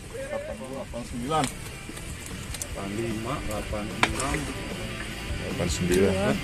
85, 86, 89, 89.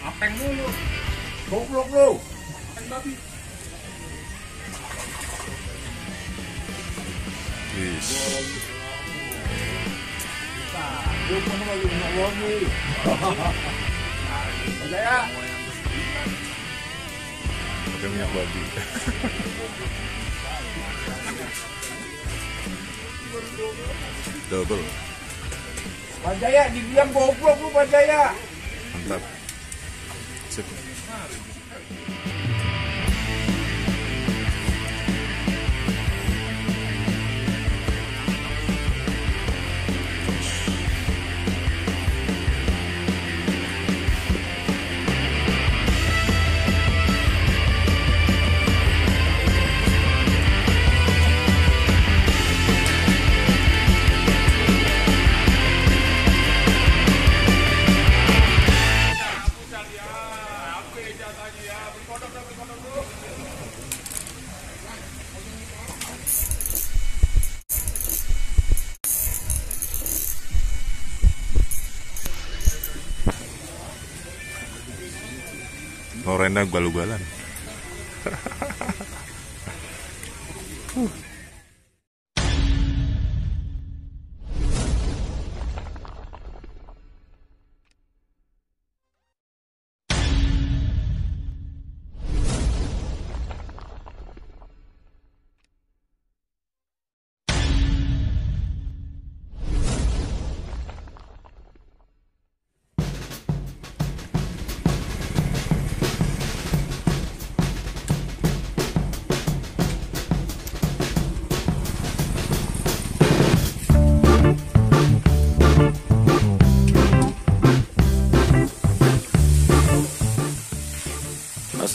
Apeng dulu, goblok lu, apeng babi. Wis. Lu mana lagi ngomong nih? Saya Pakai minyak babi. Double. Pak Jaya dibilang goblok lu Pak Jaya. Mantap. Sip. Lorena ugal-ugalan.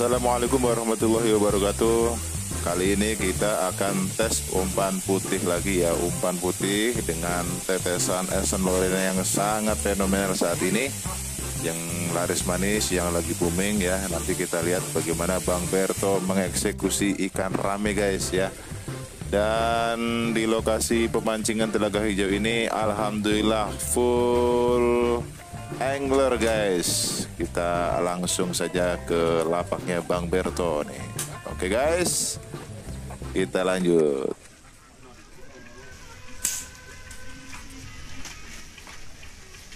Assalamualaikum warahmatullahi wabarakatuh. Kali ini kita akan tes umpan putih lagi ya. Umpan putih dengan tetesan Esen Lorena yang sangat fenomenal saat ini, yang laris manis, yang lagi booming ya. Nanti kita lihat bagaimana Bang Berto mengeksekusi ikan rame guys ya. Dan di lokasi pemancingan Telaga Hijau ini alhamdulillah full angler guys. Kita langsung saja ke lapaknya Bang Berto nih. Oke guys, kita lanjut.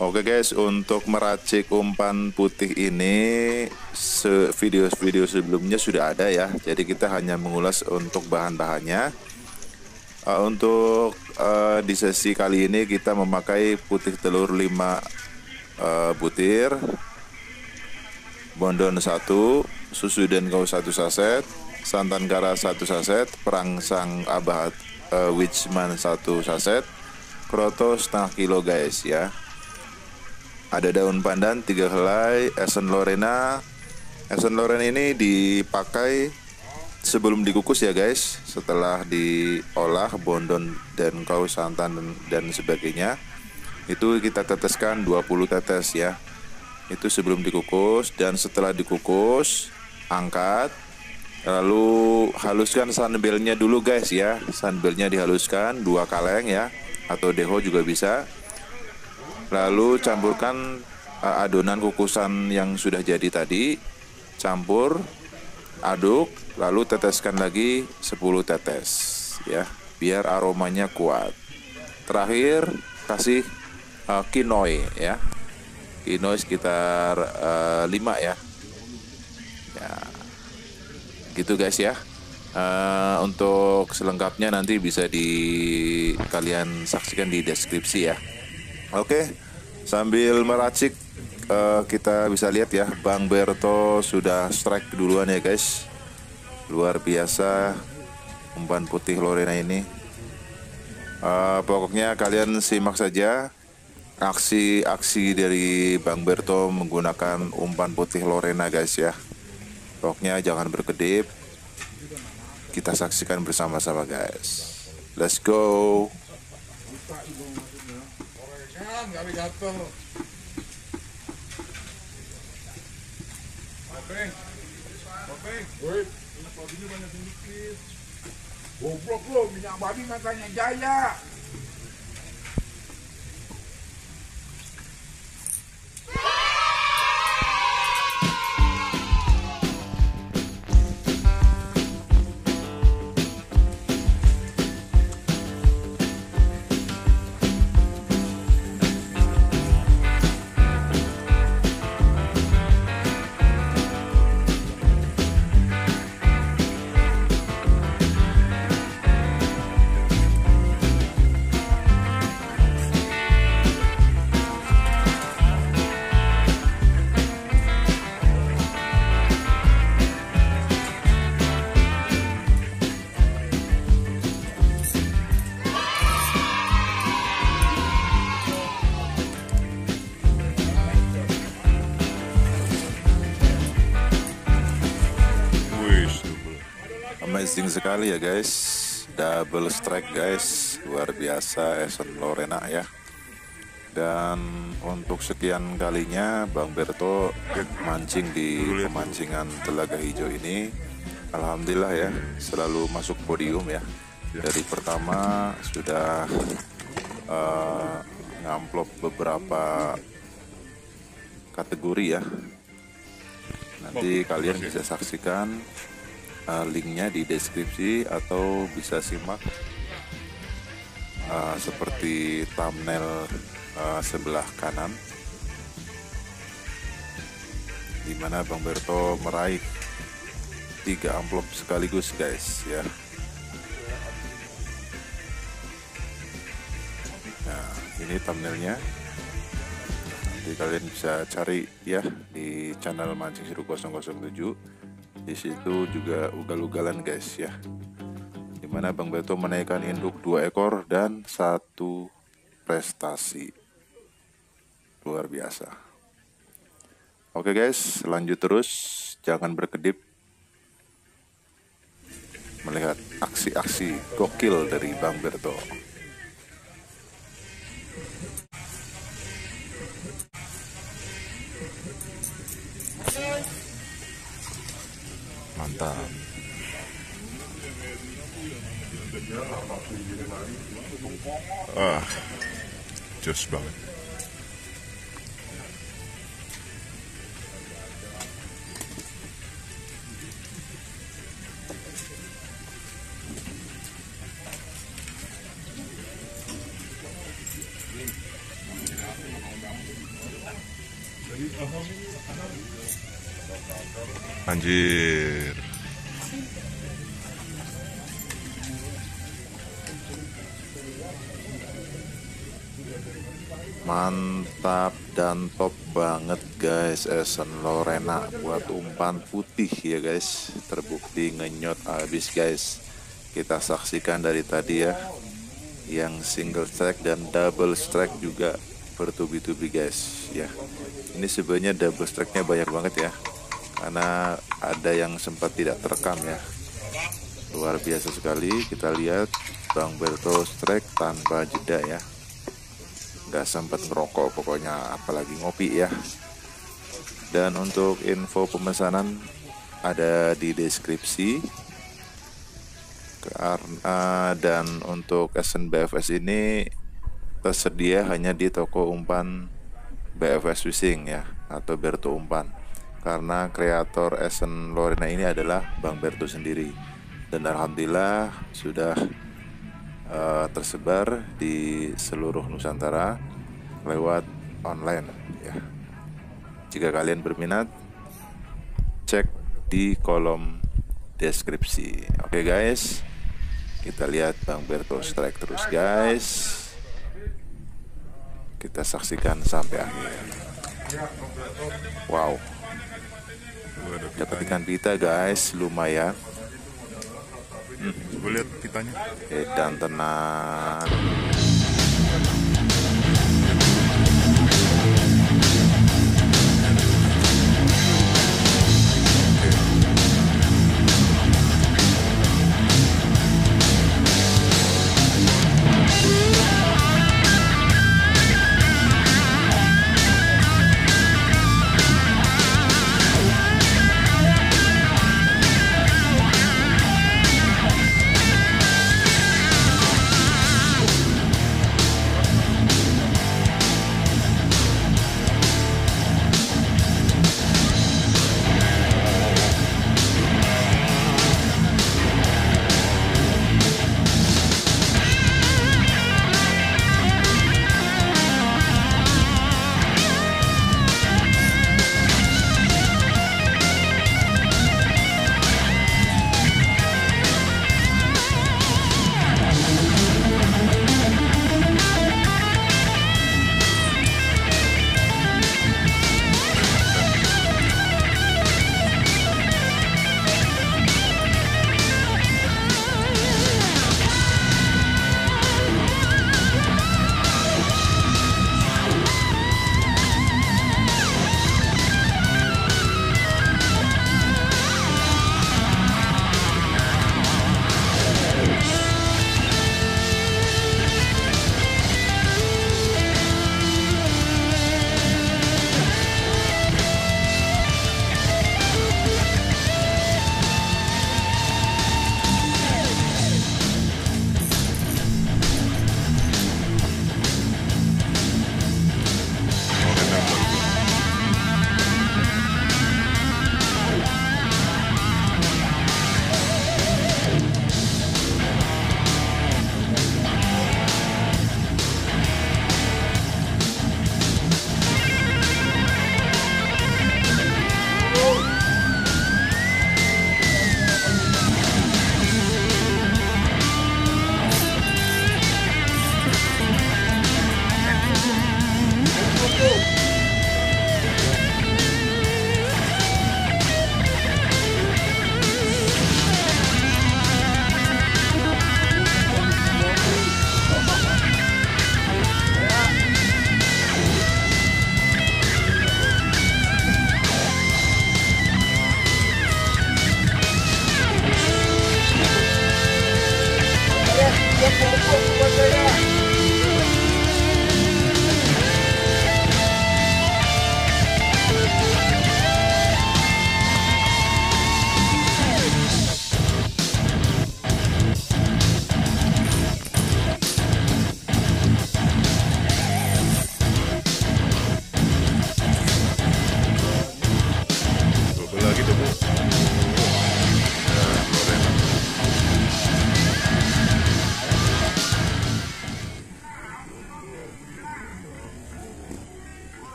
Oke guys, untuk meracik umpan putih ini video sebelumnya sudah ada ya. Jadi kita hanya mengulas untuk bahan-bahannya. Untuk di sesi kali ini kita memakai putih telur 5 butir, bondon 1, susu Denko 1 saset, santan kara 1 saset, perangsang abah Witchman 1 saset, kroto setengah kilo guys ya. Ada daun pandan 3 helai, Esen Lorena. Esen Lorena ini dipakai sebelum dikukus ya guys. Setelah diolah bondon Denko, santan dan sebagainya, itu kita teteskan 20 tetes ya. Itu sebelum dikukus. Dan setelah dikukus, angkat, lalu haluskan sunbelnya dulu guys ya. Sunbelnya dihaluskan 2 kaleng ya, atau deho juga bisa. Lalu campurkan adonan kukusan yang sudah jadi tadi, campur, aduk, lalu teteskan lagi 10 tetes ya, biar aromanya kuat. Terakhir kasih quinoa ya, quinoa sekitar 5 ya. Ya gitu guys ya. Untuk selengkapnya nanti bisa kalian saksikan di deskripsi ya. Oke, sambil meracik kita bisa lihat ya, Bang Berto sudah strike duluan ya guys. Luar biasa umpan putih Lorena ini. Pokoknya kalian simak saja aksi-aksi dari Bang Berto menggunakan umpan putih Lorena guys ya. Pokoknya jangan berkedip. Kita saksikan bersama-sama guys. Let's go. Goblok lo, minyak babi makanya jaya. Amazing sekali ya guys, double strike guys, luar biasa Eson Lorena ya. Dan untuk sekian kalinya Bang Berto mancing di pemancingan Telaga Hijau ini, alhamdulillah ya, selalu masuk podium ya. Dari pertama sudah ngamplop beberapa kategori ya. Nanti kalian bisa saksikan linknya di deskripsi atau bisa simak seperti thumbnail sebelah kanan, di mana Bang Berto meraih 3 amplop sekaligus guys ya. Nah ini thumbnailnya, nanti kalian bisa cari ya di channel Mancing Seru 007. Di situ juga ugal-ugalan guys ya, dimana Bang Berto menaikkan induk 2 ekor dan 1 prestasi, luar biasa. Oke guys, lanjut terus, jangan berkedip melihat aksi-aksi gokil dari Bang Berto. Mantap. Jos banget. Anjir. Mantap dan top banget guys Eson Lorena buat umpan putih ya guys. Terbukti ngenyot habis guys. Kita saksikan dari tadi ya, yang single strike dan double strike juga bertubi-tubi guys ya. Ini sebenarnya double strike-nya banyak banget ya, karena ada yang sempat tidak terekam ya. Luar biasa sekali. Kita lihat Bang Berto strike tanpa jeda ya, nggak sempat ngerokok pokoknya, apalagi ngopi ya. Dan untuk info pemesanan ada di deskripsi. Dan untuk Eson BFS ini tersedia hanya di toko umpan BFS Fishing ya, atau Berto Umpan, karena kreator Eson Lorena ini adalah Bang Berto sendiri. Dan alhamdulillah sudah tersebar di seluruh Nusantara lewat online ya. Jika kalian berminat, cek di kolom deskripsi. Oke guys, kita lihat Bang Berto strike terus guys. Kita saksikan sampai akhir. Wow, dapat ikan pita guys, lumayan. Coba lihat pitanya. Edan tenang.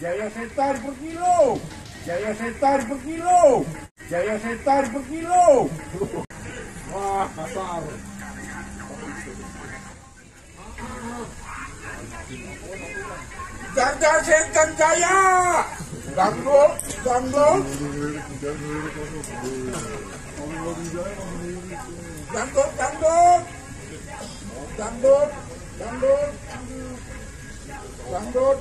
Jaya setar per kilo. Jaya setar per kilo. Jaya setar per kilo. Wah, kasar. Jar setan jaya. Gangdol, gangdol. Gangdol, gangdol. Gangdol, gangdol. Gangdol.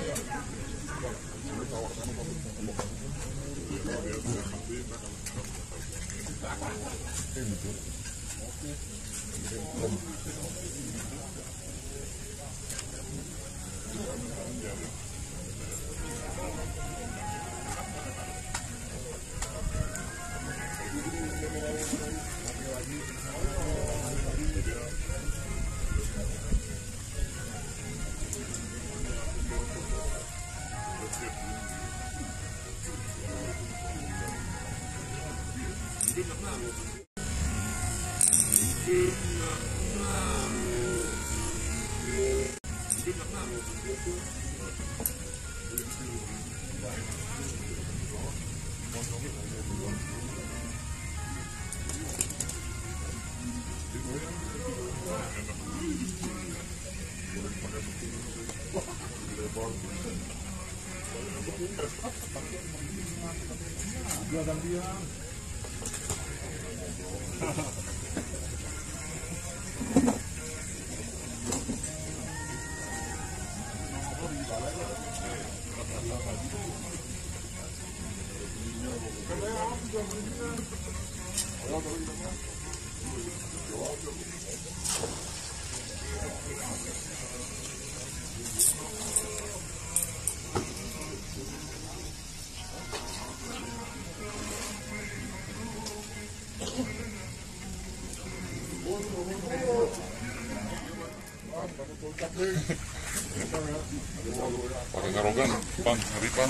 Pakai sarogan, pan, ngeri pan.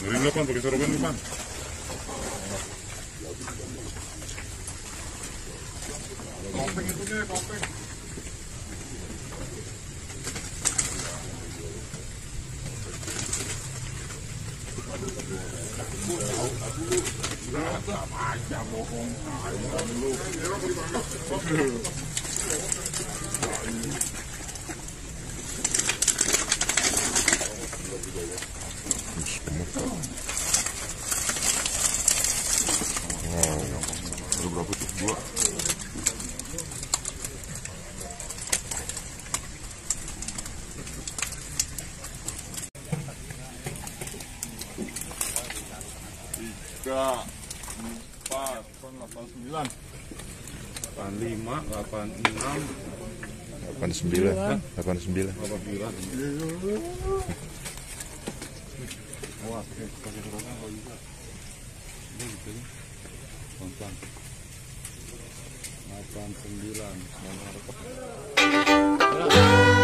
Ngeri nggak pan, pakai sarogan nih pan. Kopeng itu nya, kopeng. Aja bohong. Ada berapa tuh? 2. Tiga, 4, 89, 85, 86, 89, 89. 89. Wah, pakai sarogan kalau bisa. Ini gitu ya. Pelan-pelan. 89,